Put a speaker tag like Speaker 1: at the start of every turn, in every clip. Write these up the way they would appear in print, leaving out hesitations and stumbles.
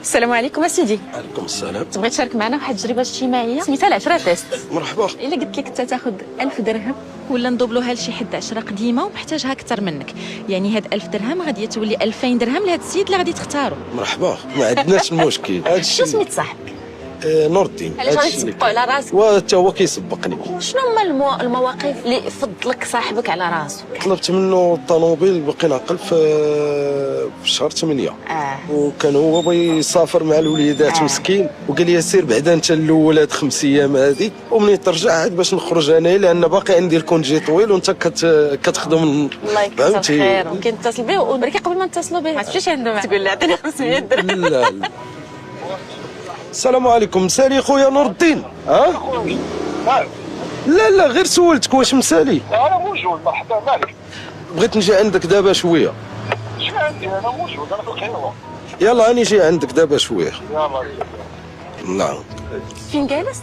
Speaker 1: السلام عليكم اسيدي.
Speaker 2: عليكم السلام.
Speaker 1: تبغي تشارك معنا واحد التجربه اجتماعيه سميتها العشره تيست.
Speaker 2: مرحبا.
Speaker 1: الا قلت لك انت تاخذ 1000 درهم ولا ندوبلوها لشي حد 10 قديمه ومحتاجها اكثر منك، يعني هاد 1000 درهم غادي تولي 2000 درهم لهاد السيد اللي غادي تختارو.
Speaker 2: مرحبا، ما عندناش المشكل.
Speaker 1: شنو سميت صاحبك؟
Speaker 2: نور الدين.
Speaker 1: علاش غادي تسبقوا على راسك؟
Speaker 2: وحتى هو كيسبقني.
Speaker 1: شنو هما المواقف اللي فضلك صاحبك على راسو؟
Speaker 2: طلبت منه الطوموبيل باقي ناقل في شهر 8. وكان هو بغى يسافر مع الوليدات مسكين، وقال لي سير بعدا انت الاول هاد 5 ايام هادي ومنين ترجع عاد باش نخرج انا، لان باقي عندي الكونجي طويل وانت كتخدم.
Speaker 1: الله يكثر خير. ممكن نتصل به وبركي قبل ما نتصلوا به ما تمشيش عنده تقول له عطيني 500 درهم.
Speaker 2: لا لا. السلام عليكم. مسالي خويا نور الدين؟ لا غير سولتك واش مسالي.
Speaker 3: انا موجود. مرحبا، مالك؟
Speaker 2: بغيت نجي عندك دابا شويه.
Speaker 3: شنو عندي؟ انا موجود، انا في القهوه.
Speaker 2: يلا راني جاي عندك دابا شويه.
Speaker 3: يلا.
Speaker 2: نعم.
Speaker 1: فين جالس؟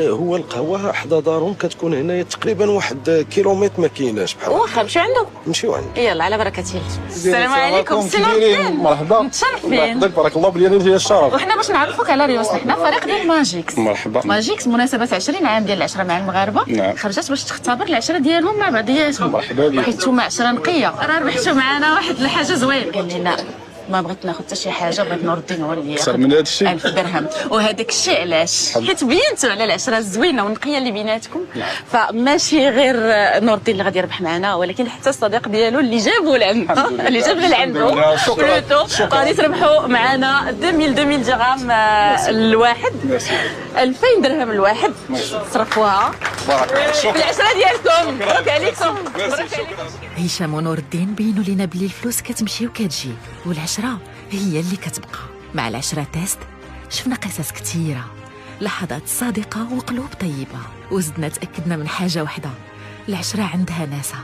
Speaker 2: هو القهوه حدا دارهم كتكون هنايا تقريبا 1 كيلومتر ما كايناش بحال.
Speaker 1: واخا نمشيو عنده.
Speaker 2: نمشيو عنده.
Speaker 1: يلا على بركه الله. السلام عليكم.
Speaker 3: كي دايرين؟ مرحبا.
Speaker 1: متشرفين.
Speaker 3: بارك الله بلي انا جاي الشرف.
Speaker 1: وحنا باش نعرفوك على ريوس، حنا فريق ديال ماجيكس.
Speaker 3: مرحبا.
Speaker 1: ماجيكس مناسبة 20 عام ديال العشرة مع المغاربة.
Speaker 3: نعم.
Speaker 1: خرجت باش تختبر العشرة ديالهم مع بعضياتهم.
Speaker 3: مرحبا بك.
Speaker 1: حيت نتوما 10 نقية، راه ربحتوا معنا واحد الحاجة زوين. قال لنا ما بغيت ناخذ حتى شي حاجة، بغيت نور الدين هو اللي
Speaker 3: أكثر من هذا الشيء.
Speaker 1: 1000 درهم، وهذاك الشيء علاش؟ حيت بينتوا على العشرة الزوينة والنقية اللي بيناتكم، فماشي غير نور الدين اللي غادي يربح معنا، ولكن حتى الصديق ديالو اللي جابو لعنده، اللي جاب لعنده.
Speaker 3: شكرا.
Speaker 1: غادي تربحوا معنا 2000 درهم الواحد، 2000 درهم الواحد. صرفوها في العشرة ديالكم. مبروك عليكم. مبروك عليكم.
Speaker 4: هشام ونور الدين بينوا لينا بلي الفلوس كتمشي وكتجي، والعشرة هي اللي كتبقى. مع العشرة تيست شفنا قصص كتيرة، لحظات صادقة وقلوب طيبة، وزدنا تأكدنا من حاجة واحدة: العشرة عندها ناسها.